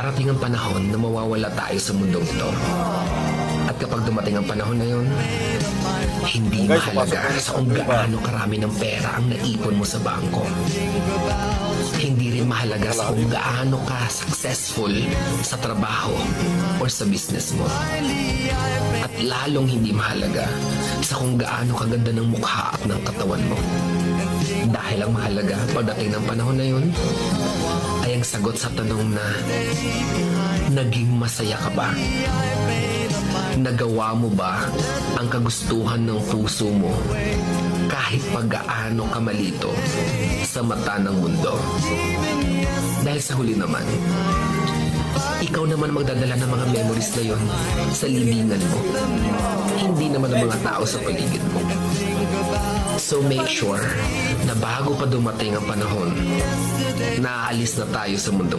Darating ang panahon na mawawala tayo sa mundong ito. At kapag dumating ang panahon na yun, hindi mahalaga sa kung gaano karami ng pera ang naipon mo sa bangko. Hindi rin mahalaga sa kung gaano ka successful sa trabaho or sa business mo. At lalong hindi mahalaga sa kung gaano kaganda ng mukha at ng katawan mo. Dahil ang mahalaga pagdating ng panahon na yun ay ang sagot sa tanong na naging masaya ka ba? Nagawa mo ba ang kagustuhan ng puso mo kahit pag-gaano ka malito sa mata ng mundo? Dahil sa huli naman, ikaw naman magdadala ng mga memories na yon sa libingan mo. Hindi naman ang mga tao sa paligid mo. So make sure na bago pa dumating ang panahon, naaalis na tayo sa mundo.